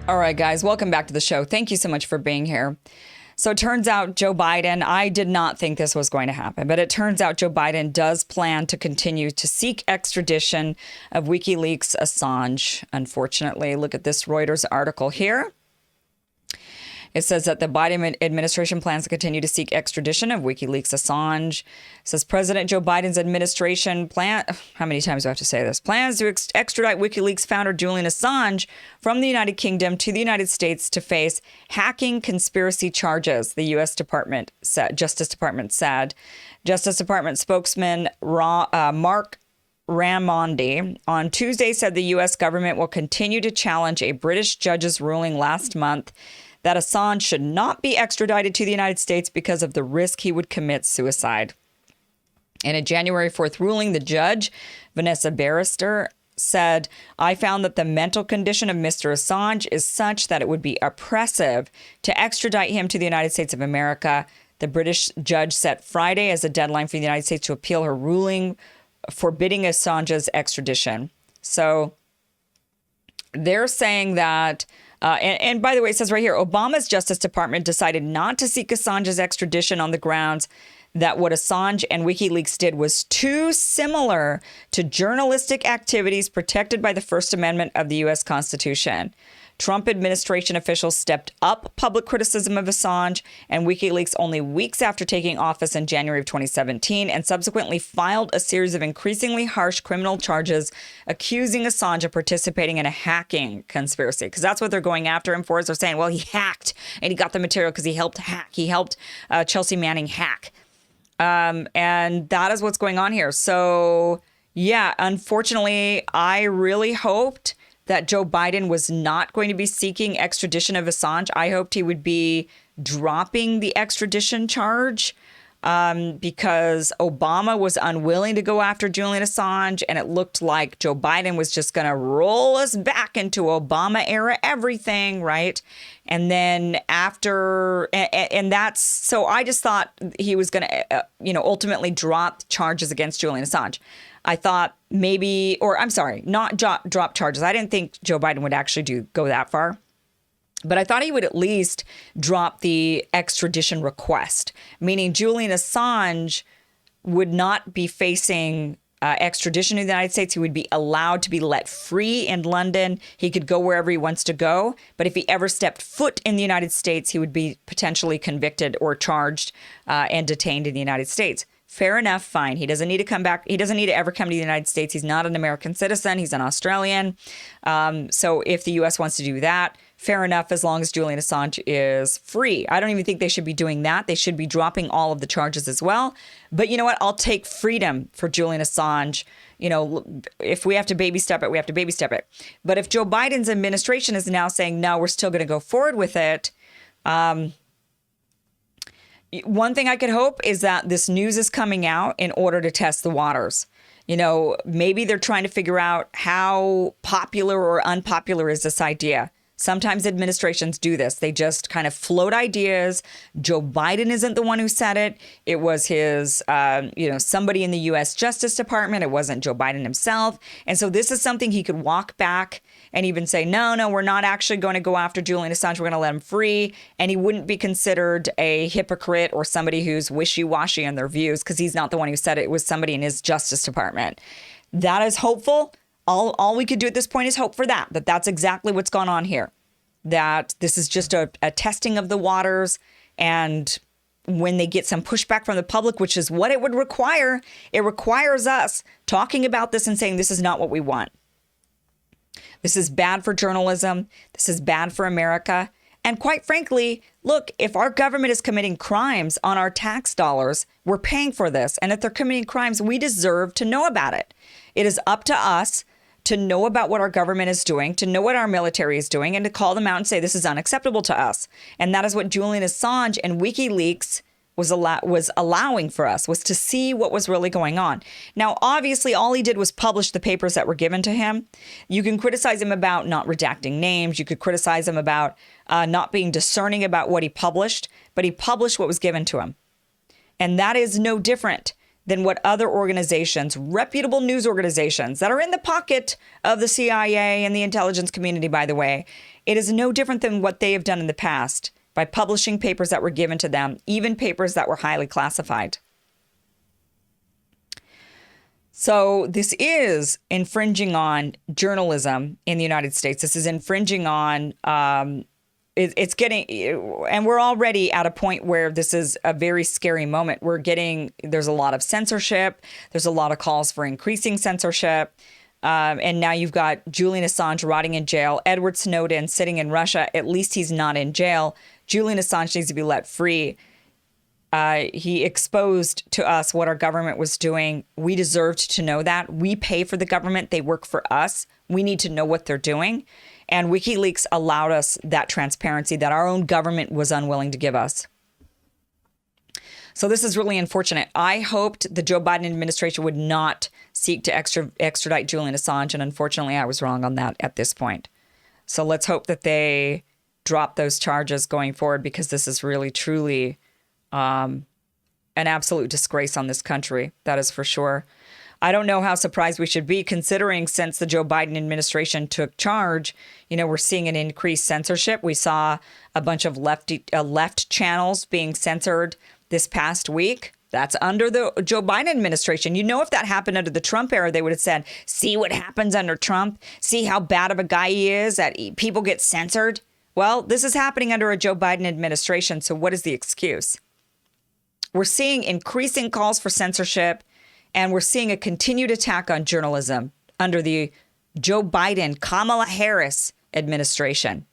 All right, guys, welcome back to the show. Thank you so much for being here. So it turns out Joe Biden, I did not think this was going to happen, but it turns out Joe Biden does plan to continue to seek extradition of WikiLeaks Assange. Unfortunately, look at this Reuters article here. It says that the Biden administration plans to continue to seek extradition of WikiLeaks Assange. It says President Joe Biden's administration how many times do I have to say this? Plans to extradite WikiLeaks founder Julian Assange from the United Kingdom to the United States to face hacking conspiracy charges, the U.S. Justice Department said. Justice Department spokesman Mark Raimondi on Tuesday said the U.S. government will continue to challenge a British judge's ruling last month that Assange should not be extradited to the United States because of the risk he would commit suicide. In a January 4th ruling, the judge, Vanessa Barrister, said, "I found that the mental condition of Mr. Assange is such that it would be oppressive to extradite him to the United States of America." The British judge set Friday as a deadline for the United States to appeal her ruling forbidding Assange's extradition. So they're saying that and by the way, it says right here, Obama's Justice Department decided not to seek Assange's extradition on the grounds that what Assange and WikiLeaks did was too similar to journalistic activities protected by the First Amendment of the U.S. Constitution. Trump administration officials stepped up public criticism of Assange and WikiLeaks only weeks after taking office in January of 2017 and subsequently filed a series of increasingly harsh criminal charges accusing Assange of participating in a hacking conspiracy. Because that's what they're going after him for, is they're saying, well, he hacked and he got the material because he helped hack. He helped Chelsea Manning hack. And that is what's going on here. So, yeah, unfortunately, I really hoped that Joe Biden was not going to be seeking extradition of Assange. I hoped he would be dropping the extradition charge because Obama was unwilling to go after Julian Assange, and it looked like Joe Biden was just going to roll us back into Obama era everything, right? And then and that's, so I just thought he was going to, ultimately drop charges against Julian Assange. I thought maybe, or I'm sorry, not drop charges. I didn't think Joe Biden would actually go that far. But I thought he would at least drop the extradition request, meaning Julian Assange would not be facing extradition in the United States. He would be allowed to be let free in London. He could go wherever he wants to go. But if he ever stepped foot in the United States, he would be potentially convicted or charged and detained in the United States. Fair enough, fine. He doesn't need to come back. He doesn't need to ever come to the United States. He's not an American citizen. He's an Australian. So if the U.S. wants to do that, fair enough, as long as Julian Assange is free. I don't even think they should be doing that. They should be dropping all of the charges as well. But you know what? I'll take freedom for Julian Assange. If we have to baby step it, we have to baby step it. But if Joe Biden's administration is now saying, no, we're still going to go forward with it, one thing I could hope is that this news is coming out in order to test the waters. Maybe they're trying to figure out how popular or unpopular is this idea. Sometimes administrations do this. They just kind of float ideas. Joe Biden isn't the one who said it. It was his, somebody in the U.S. Justice Department. It wasn't Joe Biden himself. And so this is something he could walk back and even say, no, we're not actually going to go after Julian Assange. We're going to let him free. And he wouldn't be considered a hypocrite or somebody who's wishy-washy in their views because he's not the one who said it. It was somebody in his Justice Department. That is hopeful. All we could do at this point is hope for that that's exactly what's gone on here, that this is just a testing of the waters. And when they get some pushback from the public, which is what it would require, it requires us talking about this and saying this is not what we want. This is bad for journalism. This is bad for America. And quite frankly, look, if our government is committing crimes on our tax dollars, we're paying for this. And if they're committing crimes, we deserve to know about it. It is up to us to know about what our government is doing, to know what our military is doing, and to call them out and say this is unacceptable to us. And that is what Julian Assange and WikiLeaks was allowing for us, was to see what was really going on. Now, obviously, all he did was publish the papers that were given to him. You can criticize him about not redacting names. You could criticize him about not being discerning about what he published, but he published what was given to him. And that is no different than what other organizations, reputable news organizations that are in the pocket of the CIA and the intelligence community, by the way, it is no different than what they have done in the past by publishing papers that were given to them, even papers that were highly classified. So this is infringing on journalism in the United States. This is infringing on, it's getting, and we're already at a point where this is a very scary moment. There's a lot of censorship. There's a lot of calls for increasing censorship. And now you've got Julian Assange rotting in jail, Edward Snowden sitting in Russia. At least he's not in jail. Julian Assange needs to be let free. He exposed to us what our government was doing. We deserved to know that. We pay for the government. They work for us. We need to know what they're doing. And WikiLeaks allowed us that transparency that our own government was unwilling to give us. So this is really unfortunate. I hoped the Joe Biden administration would not seek to extradite Julian Assange. And unfortunately, I was wrong on that at this point. So let's hope that they drop those charges going forward, because this is really, truly an absolute disgrace on this country. That is for sure. I don't know how surprised we should be, considering since the Joe Biden administration took charge, we're seeing an increased censorship. We saw a bunch of left channels being censored this past week. That's under the Joe Biden administration. If that happened under the Trump era, they would have said, see what happens under Trump. See how bad of a guy he is, that people get censored. Well, this is happening under a Joe Biden administration. So what is the excuse? We're seeing increasing calls for censorship, and we're seeing a continued attack on journalism under the Joe Biden, Kamala Harris administration.